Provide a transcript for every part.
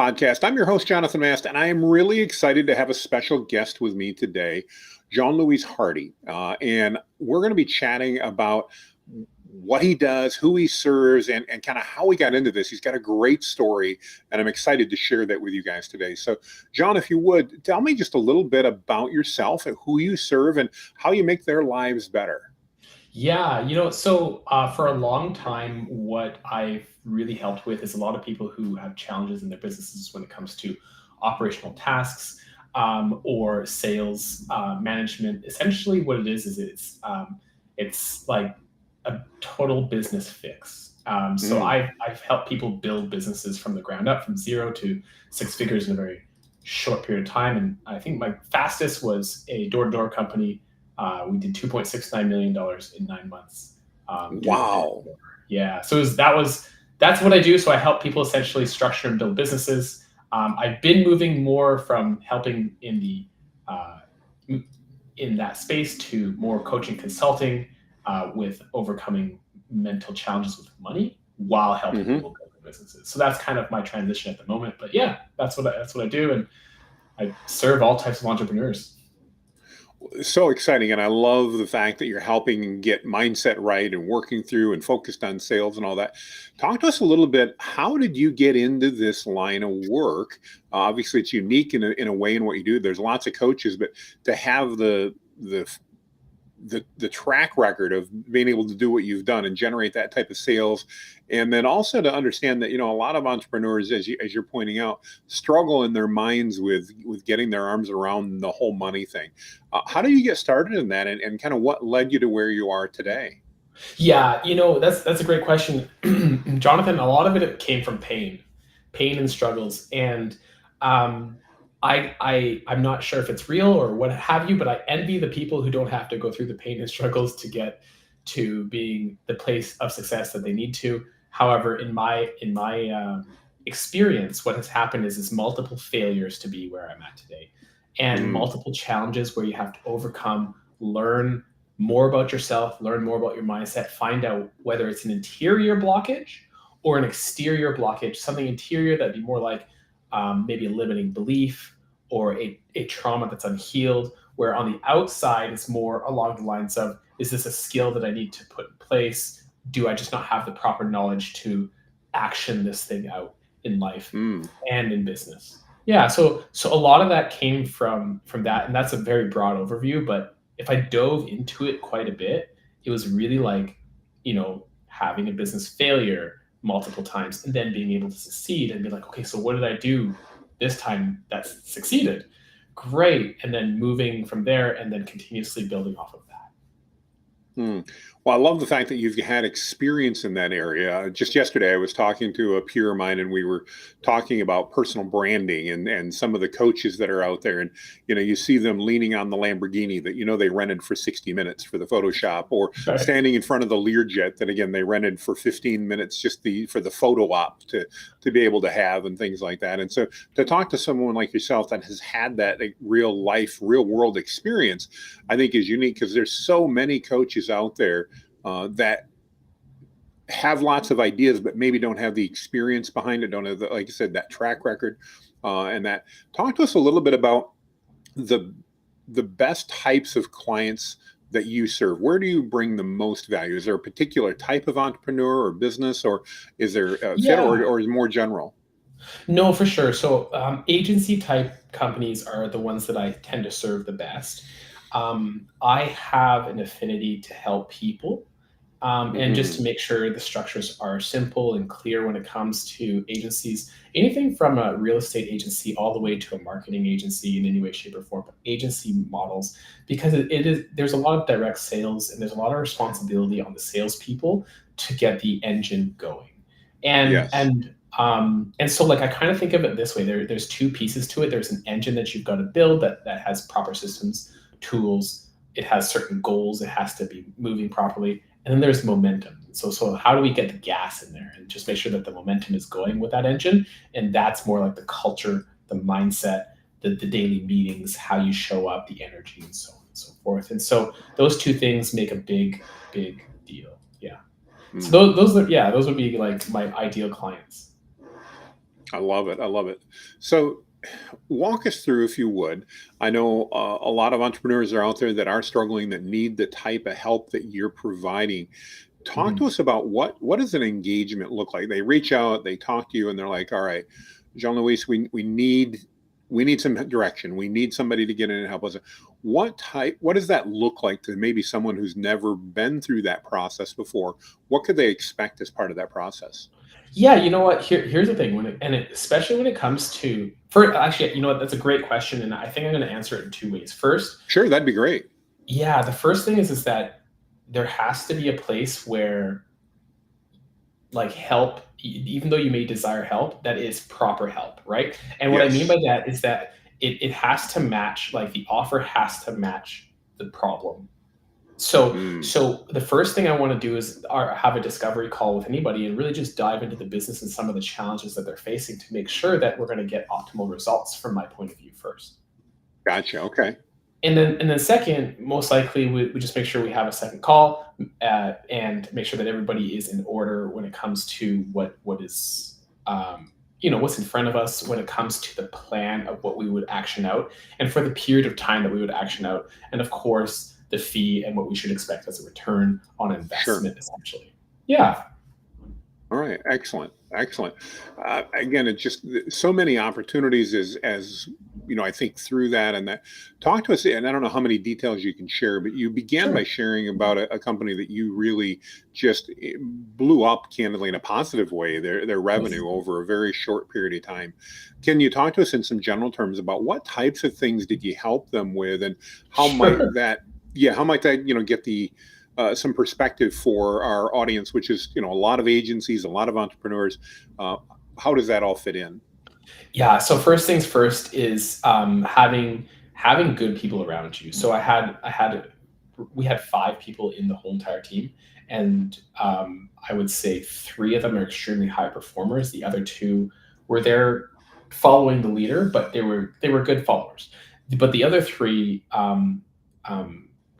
Podcast. I'm your host, Jonathan Mast, and I am really excited to have a special guest with me today, John Louis Hardy. And we're going to be chatting about what he does, who he serves, and kind of how he got into this. He's got a great story, and I'm excited to share that with you guys today. So, John, if you would, tell me just a little bit about yourself and who you serve and how you make their lives better. For a long time, what I've really helped with is a lot of people who have challenges in their businesses when it comes to operational tasks or sales management. Essentially, what it is it's like a total business fix. So Mm, I've helped people build businesses from the ground up, from zero to six figures in a very short period of time. And I think my fastest was a door-to-door company. We did $2.69 million in 9 months doing door to wow. door. Yeah, so that's what I do. So I help people essentially structure and build businesses. I've been moving more from helping uh, in that space to more coaching consulting with overcoming mental challenges with money while helping hmm people build their businesses. So that's kind of my transition at the moment. But yeah, that's what I do, and I serve all types of entrepreneurs. So exciting. And I love the fact that you're helping get mindset right and working through and focused on sales and all that. Talk to us a little bit. How did you get into this line of work? Obviously, it's unique in a way in what you do. There's lots of coaches, but to have the track record of being able to do what you've done and generate that type of sales, and then also to understand that a lot of entrepreneurs, as you're pointing out, struggle in their minds with getting their arms around the whole money thing. How do you get started in that, and kind of what led you to where you are today? Yeah, that's a great question, Jonathan. A lot of it came from pain and struggles, and um, I'm not sure if it's real or what have you, but I envy the people who don't have to go through the pain and struggles to get to being the place of success that they need to. However, in my experience, what has happened is multiple failures to be where I'm at today, and Mm, multiple challenges where you have to overcome, learn more about yourself, learn more about your mindset, find out whether it's an interior blockage or an exterior blockage, something interior that'd be more like maybe a limiting belief or a trauma that's unhealed, where on the outside it's more along the lines of, is this a skill that I need to put in place? Do I just not have the proper knowledge to action this thing out in life mm. and in business? Yeah, so a lot of that came from that, and that's a very broad overview. But if I dove into it quite a bit, it was really like, having a business failure multiple times and then being able to succeed and be like, okay, so what did I do this time that succeeded? Great. And then moving from there and then continuously building off of that. Hmm. Well, I love the fact that you've had experience in that area. Just yesterday, I was talking to a peer of mine, and we were talking about personal branding and some of the coaches that are out there. And you see them leaning on the Lamborghini that they rented for 60 minutes for the Photoshop, or Right. standing in front of the Learjet that again they rented for 15 minutes just for the photo op to be able to have and things like that. And so to talk to someone like yourself that has had that like, real life, real world experience, I think is unique because there's so many coaches out there that have lots of ideas, but maybe don't have the experience behind it, don't have, like you said, that track record. And that, talk to us a little bit about the the best types of clients that you serve. Where do you bring the most value? Is there a particular type of entrepreneur or business, or is there a fit, or, Yeah. or is it more general? No, for sure. So, agency type companies are the ones that I tend to serve the best. I have an affinity to help people, and just to Mm, make sure the structures are simple and clear when it comes to agencies. Anything from a real estate agency all the way to a marketing agency in any way, shape, or form, but agency models, because it is there's a lot of direct sales and there's a lot of responsibility on the salespeople to get the engine going. And yes. and and so like I kind of think of it this way. There's two pieces to it. There's an engine that you've got to build that has proper systems, tools. It has certain goals. It has to be moving properly. And then there's momentum. So how do we get the gas in there and just make sure that the momentum is going with that engine? And that's more like the culture, the mindset, the daily meetings, how you show up, the energy, and so on and so forth. And so those two things make a big deal. Yeah. So Mm. those are, yeah, those would be like my ideal clients. I love it. I love it. So, walk us through, if you would. I know a lot of entrepreneurs are out there that are struggling, that need the type of help that you're providing. Talk to Mhm. us about what does an engagement look like? They reach out, they talk to you, and they're like, "All right, Jean Louis, we need some direction. We need somebody to get in and help us." What does that look like to maybe someone who's never been through that process before? What could they expect as part of that process? Yeah, you know what? Here's the thing, especially when it comes to, for actually, you know what? That's a great question, and I think I'm going to answer it in two ways. First, Sure, that'd be great. yeah, the first thing is that there has to be a place where like help, even though you may desire help, that is proper help, right? And what I mean Yes. by that is that it has to match, like the offer has to match the problem. Mm, So the first thing I want to do is have a discovery call with anybody and really just dive into the business and some of the challenges that they're facing to make sure that we're going to get optimal results from my point of view first. gotcha. Okay. And then second, most likely we just make sure we have a second call, and make sure that everybody is in order when it comes to what is, what's in front of us when it comes to the plan of what we would action out, and for the period of time that we would action out, and of course the fee and what we should expect as a return on Sure. investment, essentially. Yeah. All right, excellent, excellent. Again, it's just so many opportunities as I think through that and that. Talk to us, and I don't know how many details you can share, but you began by Sure. sharing about a company that you really just blew up, candidly, in a positive way. Their Yes. revenue over a very short period of time. Can you talk to us in some general terms about what types of things did you help them with, and how might Sure. that, yeah, how might that get the some perspective for our audience, which is a lot of agencies, a lot of entrepreneurs. Uh, how does that all fit in? Yeah. So first things first is, having good people around you. So we had five people in the whole entire team, and I would say three of them are extremely high performers. The other two were there following the leader, but they were good followers. But the other three, um,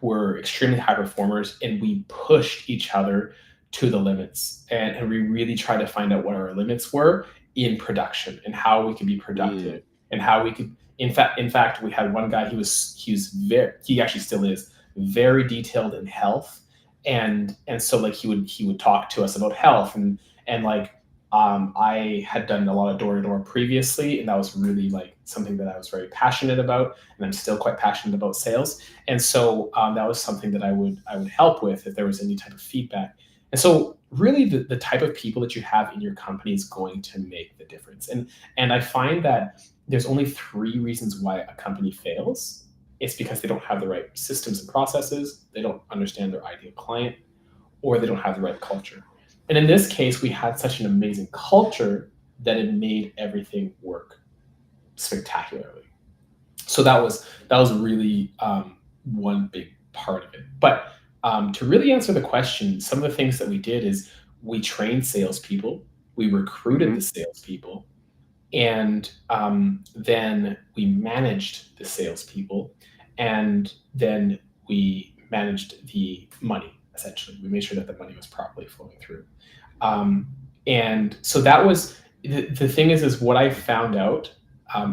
were extremely high performers, and we pushed each other to the limits, and we really tried to find out what our limits were in production and how we could be Mm, productive and how we could. In fact, we had one guy. He actually still is very detailed in health, and so like he would talk to us about health, and like, I had done a lot of door to door previously, and that was really like something that I was very passionate about, and I'm still quite passionate about sales. And so, that was something that I would help with if there was any type of feedback. And so really the type of people that you have in your company is going to make the difference. And I find that there's only three reasons why a company fails. It's because they don't have the right systems and processes, they don't understand their ideal client, or they don't have the right culture. And in this case, we had such an amazing culture that it made everything work spectacularly. So that was really, one big part of it. But, to really answer the question, some of the things that we did is we trained salespeople, we recruited the hmm salespeople, and, then we managed the salespeople, and then we managed the money. Essentially, we made sure that the money was properly flowing through. Um, and so that was the thing is what I found out,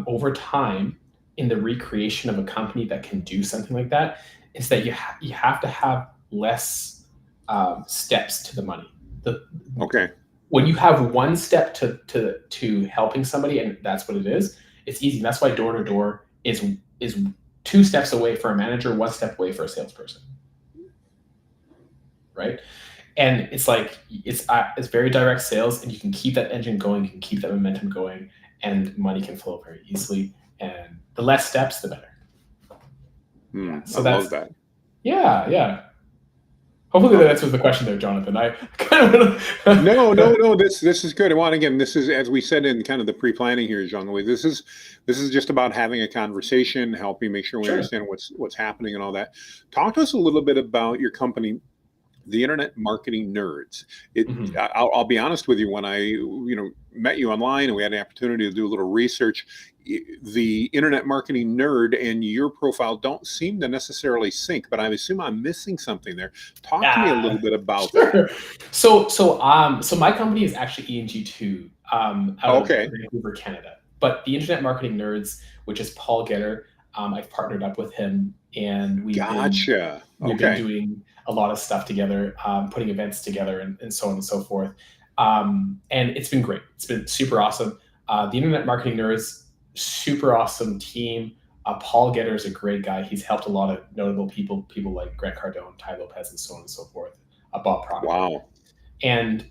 over time in the recreation of a company that can do something like that, is that you have to have less, steps to the money. The Okay. When you have one step to helping somebody, and that's what it is, it's easy. That's why door to door is two steps away for a manager, one step away for a salesperson, right? And it's like it's very direct sales, and you can keep that engine going, you can keep that momentum going, and money can flow very easily. And the less steps, the better. Yeah. I So love that's that. yeah, yeah. Hopefully that Love it. answers the question there, Jonathan. I kind of No, no, no. This is good. Well, and again, this is, as we said in kind of the pre-planning here, Jean Louis. This is just about having a conversation, helping make sure we sure. understand what's happening and all that. Talk to us a little bit about your company, the Internet Marketing Nerds. It, Mhm. I'll be honest with you. When I met you online and we had an opportunity to do a little research, the Internet Marketing Nerd and your profile don't seem to necessarily sync. But I assume I'm missing something there. Talk to me a little Yeah. bit about that. Sure. So my company is actually ENG2. out of Okay. Vancouver, Canada. But the Internet Marketing Nerds, which is Paul Getter, I've partnered up with him, and Gotcha. we've been Okay. doing a lot of stuff together, putting events together, and so on and so forth. And it's been great. It's been super awesome. The Internet Marketing Nerds, super awesome team. Paul Getter is a great guy. He's helped a lot of notable people like Grant Cardone, Ty Lopez, and so on and so forth. Bob Proctor, Wow. and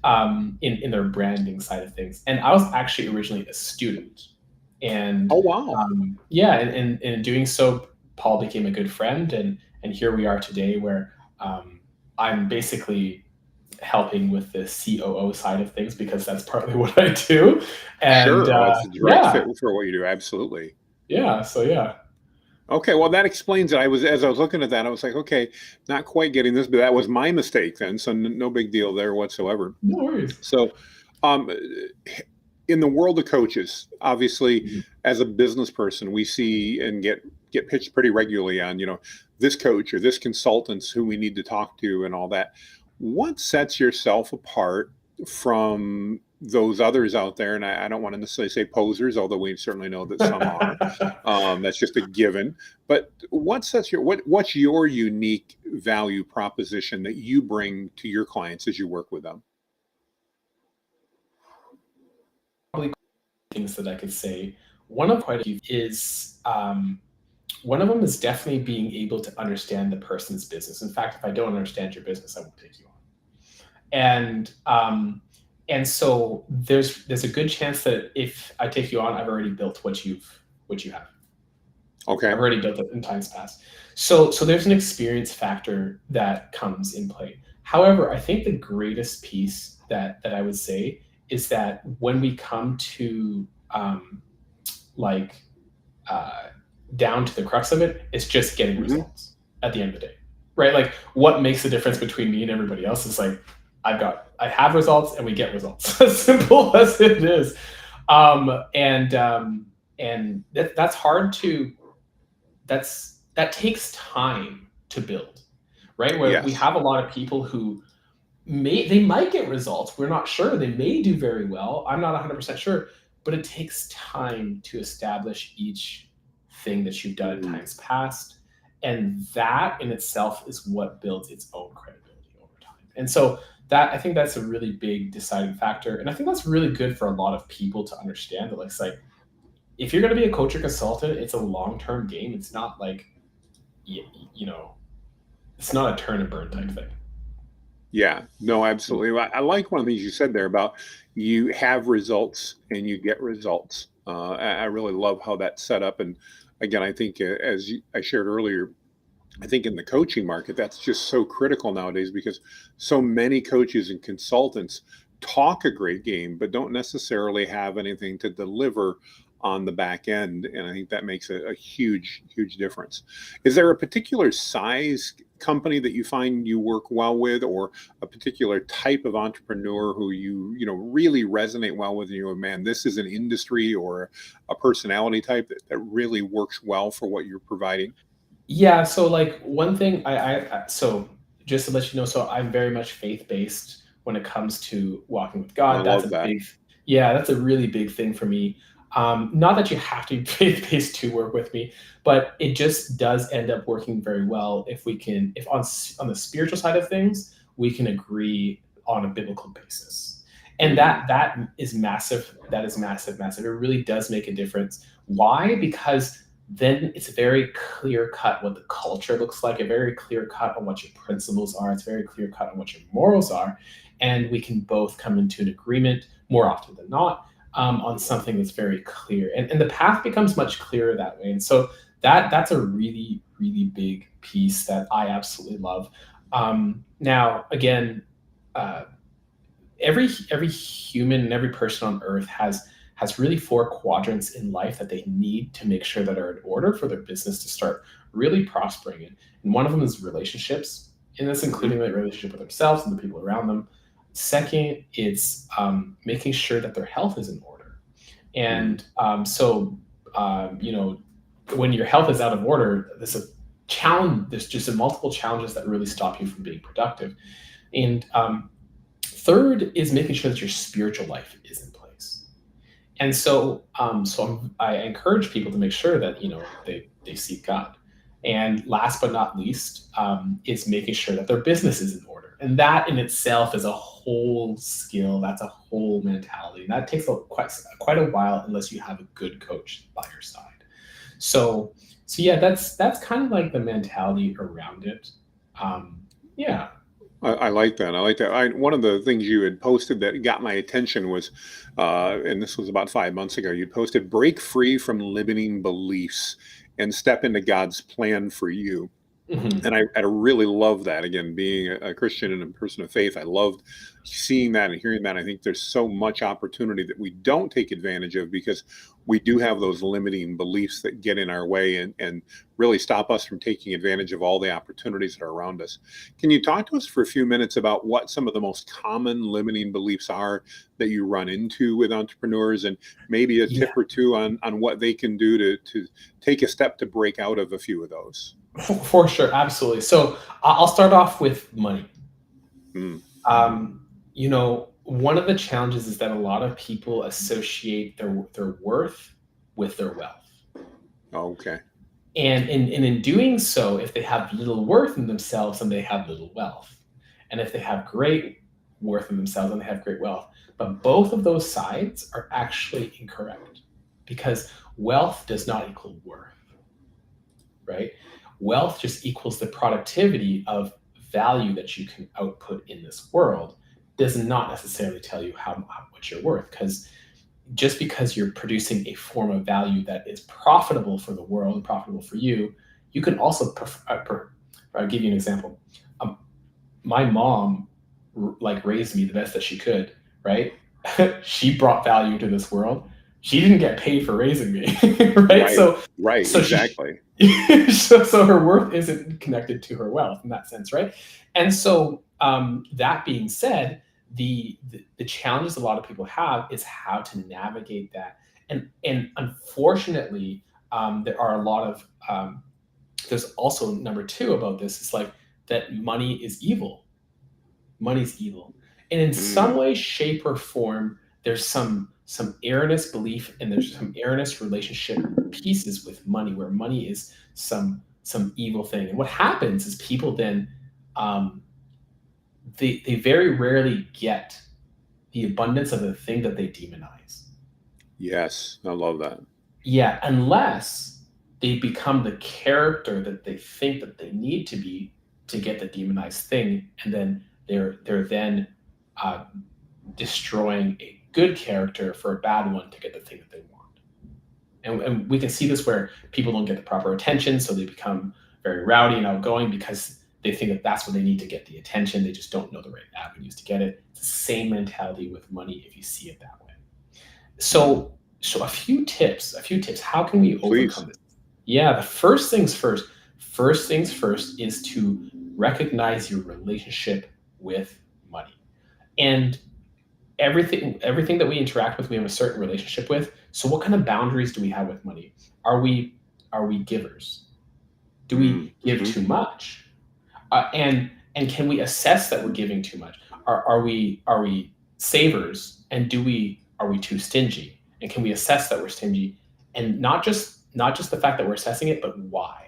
in their branding side of things. And I was actually originally a student, and Oh, wow. yeah, and in doing so, Paul became a good friend, and here we are today, where I'm basically helping with the COO side of things because that's partly what I do. And Sure. Well, it's a direct fit yeah, for what you do. Absolutely. yeah, so yeah, Okay, well, that explains it. As I was looking at that, I was like, okay, not quite getting this, but that was my mistake then, so no big deal there whatsoever. no worries. So, um, in the world of coaches, obviously, Mhm. as a business person, we see and get pitched pretty regularly on, this coach or this consultants who we need to talk to and all that. What sets yourself apart from those others out there? And I don't want to necessarily say posers, although we certainly know that some are. That's just a given. But what's your unique value proposition that you bring to your clients as you work with them? Probably things that I could say. One of quite a few is one of them is definitely being able to understand the person's business. In fact, if I don't understand your business, I won't take you on. And so there's a good chance that if I take you on, I've already built what you have. Okay. I've already built it in times past. So there's an experience factor that comes in play. However, I think the greatest piece that I would say is that when we come to like uh, down to the crux of it, it's just getting Mhm. results at the end of the day, right? Like what makes the difference between me and everybody else is like I have results and we get results, as simple as it is. And that's hard to that takes time to build, right? Where we Yes. have a lot of people who they might get results. We're not sure. They may do very well. I'm not 100% sure, but it takes time to establish each thing that you've done in Mhm. times past, and that in itself is what builds its own credibility over time. And so that I think that's a really big deciding factor, and I think that's really good for a lot of people to understand that. Like, it's like if you're going to be a coach or consultant, it's a long-term game. It's not like you, you know, it's not a turn and burn type thing. Yeah, no, absolutely. Well, I like one of the things you said there about you have results and you get results. I really love how that's set up. And again, I think I shared earlier, I think in the coaching market, that's just so critical nowadays because so many coaches and consultants talk a great game, but don't necessarily have anything to deliver on the back end. And I think that makes a huge, huge difference. Is there a particular size company that you find you work well with, or a particular type of entrepreneur who really resonate well with? And you go, man, this is an industry or a personality type that really works well for what you're providing? Yeah. So like one thing so just to let you know, so I'm very much faith based when it comes to walking with I God. That's love a that. big, yeah, that's a really big thing for me. Not that you have to be faith based to work with me, but it just does end up working very well if if on the spiritual side of things we can agree on a biblical basis, and Mhm. that is massive. That is massive, massive. It really does make a difference. Why? Because then it's very clear cut what the culture looks like, a very clear cut on what your principles are, it's very clear cut on what your morals are, and we can both come into an agreement more often than not on something that's very clear, and the path becomes much clearer that way. And so that's a really really big piece that I absolutely love. Now again, uh, every human and every person on earth has really four quadrants in life that they need to make sure that are in order for their business to start really prospering in. And one of them is relationships, and that's Mhm. including the relationship with themselves and the people around them. Second, it's making sure that their health is in order. Mhm. And when your health is out of order, there's a challenge. There's just a multiple challenges that really stop you from being productive. And third is making sure that your spiritual life is in place. And so, I encourage people to make sure that they seek God. And last but not least, is making sure that their business is in order. And that in itself is a whole skill. That's a whole mentality. And that takes quite a while unless you have a good coach by your side. So, yeah, that's kind of like the mentality around it. Yeah. I like that. I like that. One of the things you had posted that got my attention was, and this was about 5 months ago, you posted break free from limiting beliefs and step into God's plan for you. Mhm. And I really love that. Again, being a Christian and a person of faith, I loved seeing that and hearing that. I think there's so much opportunity that we don't take advantage of because we do have those limiting beliefs that get in our way and really stop us from taking advantage of all the opportunities that are around us. Can you talk to us for a few minutes about what some of the most common limiting beliefs are that you run into with entrepreneurs, and maybe a Yeah. tip or two on what they can do to take a step to break out of a few of those? For sure, absolutely. So I'll start off with money. Mm, One of the challenges is that a lot of people associate their worth with their wealth. okay. And in doing so, if they have little worth in themselves, then they have little wealth. And if they have great worth in themselves, then they have great wealth. But both of those sides are actually incorrect because wealth does not equal worth, right? Wealth just equals the productivity of value that you can output in this world. Does not necessarily tell you how much you're worth, because just because you're producing a form of value that is profitable for the world and profitable for you, you can also I'll give you an example. Um, my mom like raised me the best that she could, right? She brought value to this world. She didn't get paid for raising me, right? Right, So right, so she exactly. so her worth isn't connected to her wealth in that sense, right? And so, that being said, the challenges a lot of people have is how to navigate that, and unfortunately, there are a lot of there's also number two about this. It's like that money is evil. Money's evil, and in some Mm, way, shape, or form, there's some erroneous belief and there's some erroneous relationship pieces with money, where money is some evil thing. And what happens is people then um, they very rarely get the abundance of the thing that they demonize. yes, I love that. Yeah, unless they become the character that they think that they need to be to get the demonized thing, and then they're then uh, destroying a good character for a bad one to get the thing that they want. And we can see this where people don't get the proper attention, so they become very rowdy and outgoing because they think that that's what they need to get the attention. They just don't know the right avenues to get it. It's the same mentality with money if you see it that way. Mm, So a few tips. How can we please. overcome this? Yeah, the first things first. First things first is to recognize your relationship with money. And everything that we interact with, we have a certain relationship with. So what kind of boundaries do we have with money? Are we givers? Do Mm, we give mhm. too much? And can we assess that we're giving too much? Are we savers? And are we too stingy? And can we assess that we're stingy? And not just the fact that we're assessing it, but why?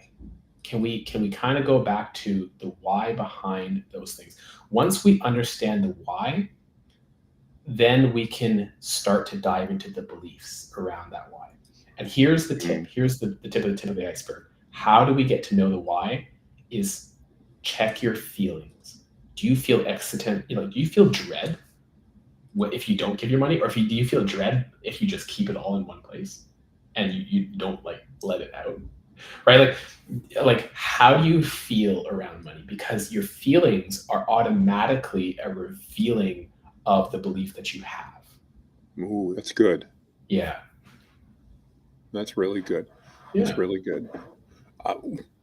Can we kind of go back to the why behind those things? Once we understand the why, then we can start to dive into the beliefs around that why. And here's the tip. Mm, Here's the tip of the iceberg. How do we get to know the why? Is check your feelings. Do you feel excitant? Do you feel dread if you don't give your money, or do you feel dread if you just keep it all in one place and you don't like let it out? Right? Like how do you feel around money? Because your feelings are automatically a revealing of the belief that you have. ooh, that's good. Yeah. That's really good. That's Yeah. really good. Uh,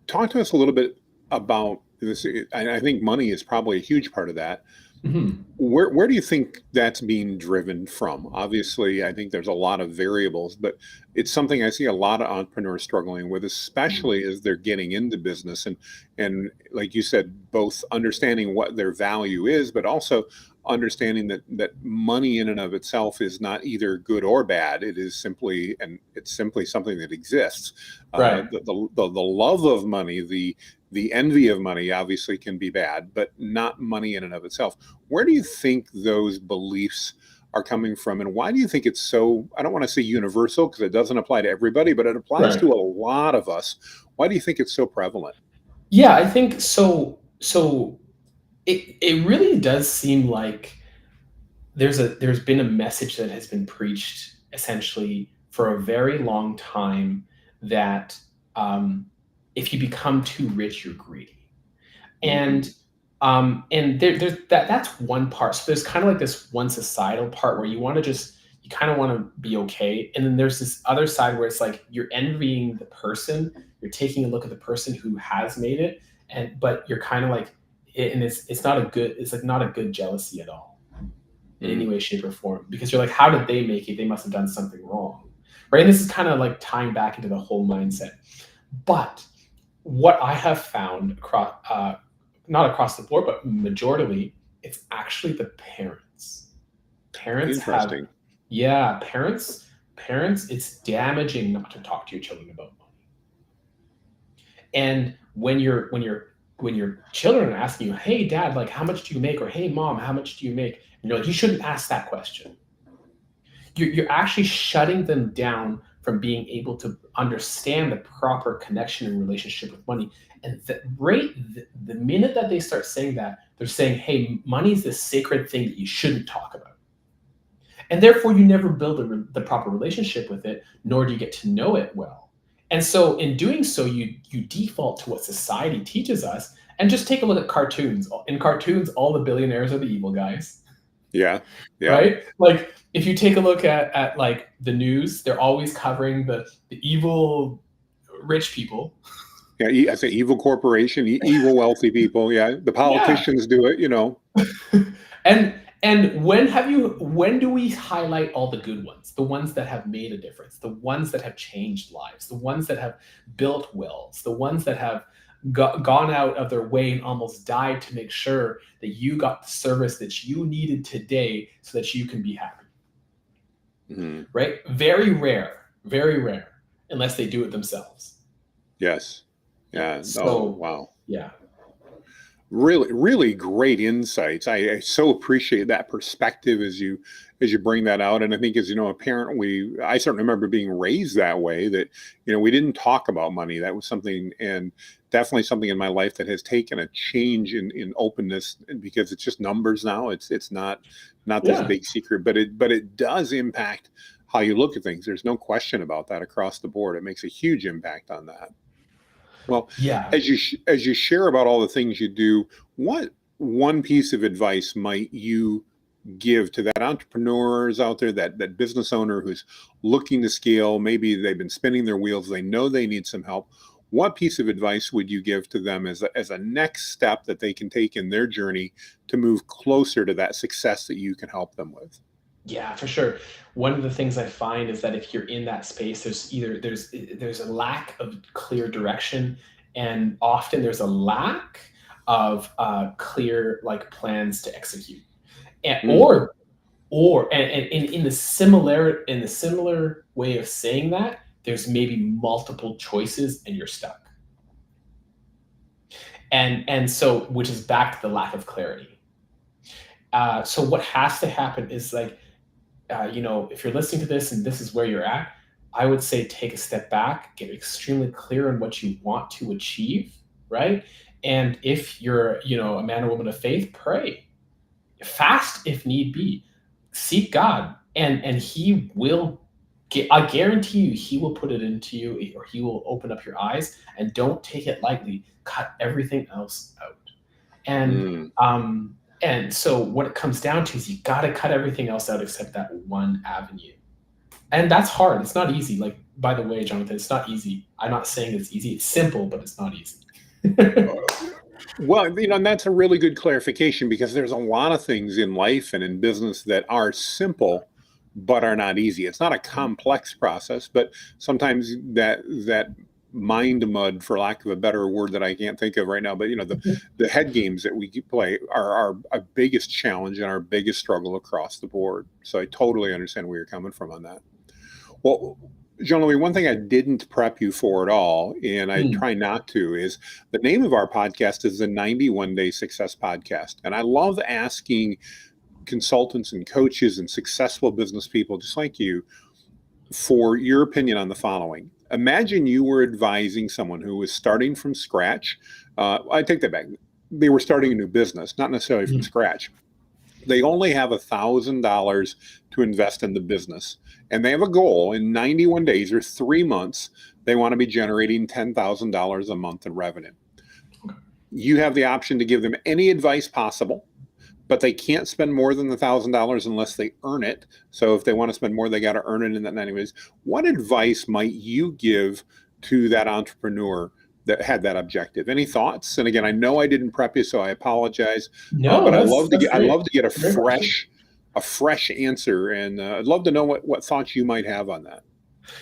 Talk to us a little bit about this. I think money is probably a huge part of that. Mhm. Where do you think that's being driven from? Obviously, I think there's a lot of variables, but it's something I see a lot of entrepreneurs struggling with, especially as they're getting into business and like you said, both understanding what their value is, but also understanding that money in and of itself is not either good or bad. It is simply, and it's simply something that exists. Right. The love of money, the envy of money obviously can be bad, but not money in and of itself. Where do you think those beliefs are coming from, and why do you think it's so, I don't want to say universal because it doesn't apply to everybody, but it applies Right. to a lot of us? Why do you think it's so prevalent? Yeah, I think so. So it really does seem like there's been a message that has been preached essentially for a very long time that um, if you become too rich, you're greedy. Hmm. And there's that's one part. So there's kind of like this one societal part where you kind of want to be okay, and then there's this other side where it's like you're envying the person, you're taking a look at the person who has made it, and but you're kind of like, and it's not a good, it's like not a good jealousy at all in any way, shape, or form, because you're like, how did they make it? They must have done something wrong, right? And this is kind of like tying back into the whole mindset. But what I have found across, not across the board, but majoritarily, it's actually the parents. Parents have, Interesting. yeah, parents, it's damaging not to talk to your children about money. And when your children are asking you, hey dad, like how much do you make? Or hey mom, how much do you make? And you're like, you shouldn't ask that question. You're actually shutting them down from being able to understand the proper connection and relationship with money. And the minute that they start saying that, they're saying, hey, money is this sacred thing that you shouldn't talk about. And therefore, you never build the proper relationship with it, nor do you get to know it well. And so, in doing so, you default to what society teaches us. And just take a look at cartoons. In cartoons, all the billionaires are the evil guys, Yeah. Yeah. right? Like if you take a look at like the news, they're always covering the evil rich people. Yeah. I say evil corporation, evil wealthy people. Yeah. The Yeah. politicians do it, you know. And when do we highlight all the good ones, the ones that have made a difference, the ones that have changed lives, the ones that have built wells, the ones that have gone out of their way and almost died to make sure that you got the service that you needed today so that you can be happy, Mhm. right? Very rare, unless they do it themselves. Yes. Yeah. Yeah. Oh, So wow. yeah. Really, really great insights. I so appreciate that perspective as you bring that out. And I think as you know, a parent, I certainly remember being raised that way, that we didn't talk about money. That was something, and definitely something in my life that has taken a change in openness, and because it's just numbers now. It's not this Yeah. big secret, but it does impact how you look at things. There's no question about that across the board. It makes a huge impact on that. Well, Yeah. as you share about all the things you do, what one piece of advice might you give to that entrepreneurs out there, that business owner who's looking to scale? Maybe they've been spinning their wheels, they know they need some help. What piece of advice would you give to them as a next step that they can take in their journey to move closer to that success that you can help them with? Yeah, for sure. One of the things I find is that if you're in that space, there's a lack of clear direction, and often there's a lack of clear like plans to execute, and, Mm, and in the similar way of saying that, there's maybe multiple choices and you're stuck, and so which is back to the lack of clarity. So what has to happen is like, if you're listening to this and this is where you're at, I would say take a step back, get extremely clear on what you want to achieve, right? And if you're, a man or woman of faith, pray, fast if need be, seek God, and He will get. I guarantee you, He will put it into you, or He will open up your eyes. And don't take it lightly. Cut everything else out. And mm. so what it comes down to is you got to cut everything else out except that one avenue. And that's hard. It's not easy. Like, by the way, Jonathan, it's not easy. I'm not saying it's easy. It's simple, but it's not easy. Well, and that's a really good clarification, because there's a lot of things in life and in business that are simple but are not easy. It's not a complex process, but sometimes that mind mud, for lack of a better word that I can't think of right now. But the head games that we play are our biggest challenge and our biggest struggle across the board. So I totally understand where you're coming from on that. Well, Jean-Louis, one thing I didn't prep you for at all, and I Hmm. try not to, is the name of our podcast is the 91 Day Success Podcast. And I love asking consultants and coaches and successful business people just like you for your opinion on the following. Imagine you were advising someone who was starting from scratch. I take that back. They were starting a new business, not necessarily from Hmm. scratch. They only have $1,000 to invest in the business. And they have a goal in 91 days or 3 months. They want to be generating $10,000 a month in revenue. Okay. You have the option to give them any advice possible, but they can't spend more than the $1,000 unless they earn it. So if they want to spend more, they got to earn it in that 90 days. What advice might you give to that entrepreneur that had that objective? Any thoughts? And again, I know I didn't prep you, so I apologize. No, But that's I great. love to get Great question. a fresh answer, and I'd love to know what thoughts you might have on that.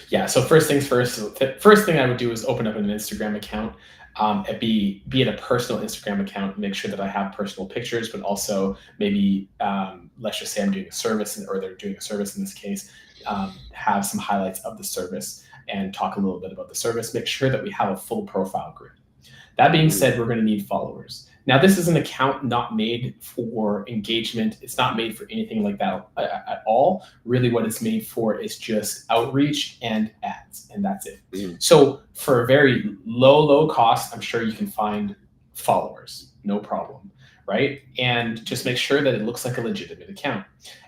Yeah. So first things first. The first thing I would do is open up an Instagram account. And be it a personal Instagram account. Make sure that I have personal pictures, but also maybe let's just say I'm doing a service, or they're doing a service in this case. Have some highlights of the service and talk a little bit about the service. Make sure that we have a full profile grid. That being Mm, said, we're going to need followers. Now, this is an account not made for engagement. It's not made for anything like that at all. Really, what it's made for is just outreach and ads, and that's it. mm, So, for a very low cost, I'm sure you can find followers, no problem, right? And just make sure that it looks like a legitimate account.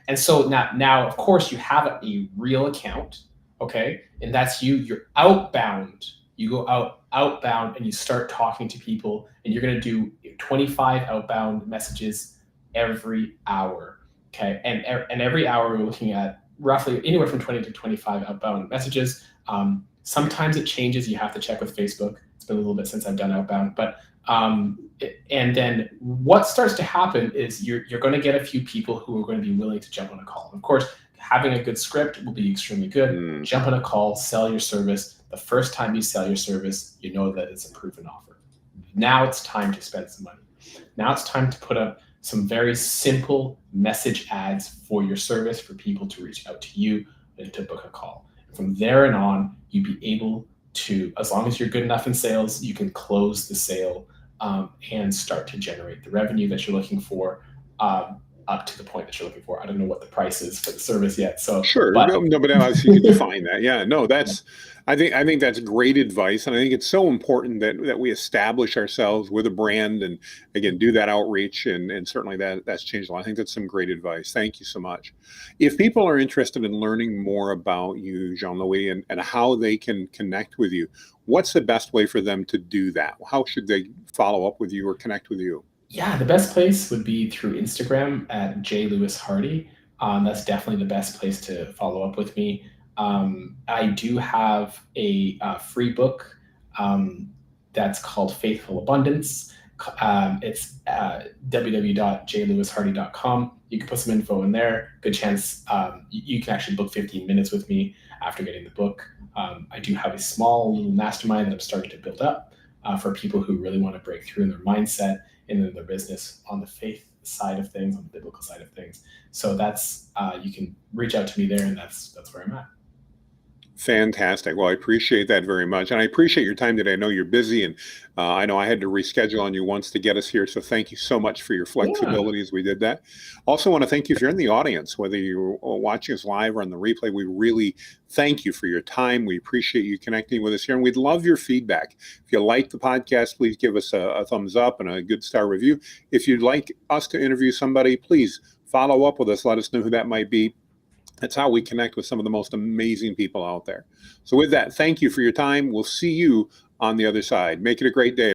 And so now of course, you have a real account, okay, and that's you. You're outbound. You go outbound and you start talking to people, and you're going to do 25 outbound messages every hour, okay, and every hour we're looking at roughly anywhere from 20 to 25 outbound messages. Sometimes it changes. You have to check with Facebook. It's been a little bit since I've done outbound, but and then what starts to happen is you're going to get a few people who are going to be willing to jump on a call. Of course, having a good script will be extremely good. mm. Jump on a call, sell your service. The first time you sell your service, you know that it's a proven offer. Now it's time to spend some money. Now it's time to put up some very simple message ads for your service for people to reach out to you and to book a call. From there and on, you'd be able to, as long as you're good enough in sales, you can close the sale and start to generate the revenue that you're looking for, up to the point that you're looking for. I don't know what the price is for the service yet. So, Sure. but No, but obviously you could define that. Yeah. No, I think that's great advice. And I think it's so important that we establish ourselves with a brand and again, do that outreach. And certainly that's changed a lot. I think that's some great advice. Thank you so much. If people are interested in learning more about you, Jean-Louis, and how they can connect with you, what's the best way for them to do that? How should they follow up with you or connect with you? yeah, the best place would be through Instagram at J Lewis Hardy. That's definitely the best place to follow up with me. I do have a free book that's called Faithful Abundance. It's www.jlewishardy.com. You can put some info in there. Good chance you can actually book 15 minutes with me after getting the book. I do have a small little mastermind that I'm starting to build up for people who really want to break through in their mindset and in their business on the faith side of things, on the biblical side of things. So that's you can reach out to me there, and that's where I'm at. Fantastic. Well, I appreciate that very much. And I appreciate your time today. I know you're busy, and I know I had to reschedule on you once to get us here. So thank you so much for your Yeah. flexibility as we did that. Also, want to thank you if you're in the audience, whether you're watching us live or on the replay. We really thank you for your time. We appreciate you connecting with us here, and we'd love your feedback. If you like the podcast, please give us a thumbs up and a good star review. If you'd like us to interview somebody, please follow up with us. Let us know who that might be. That's how we connect with some of the most amazing people out there. So with that, thank you for your time. We'll see you on the other side. Make it a great day.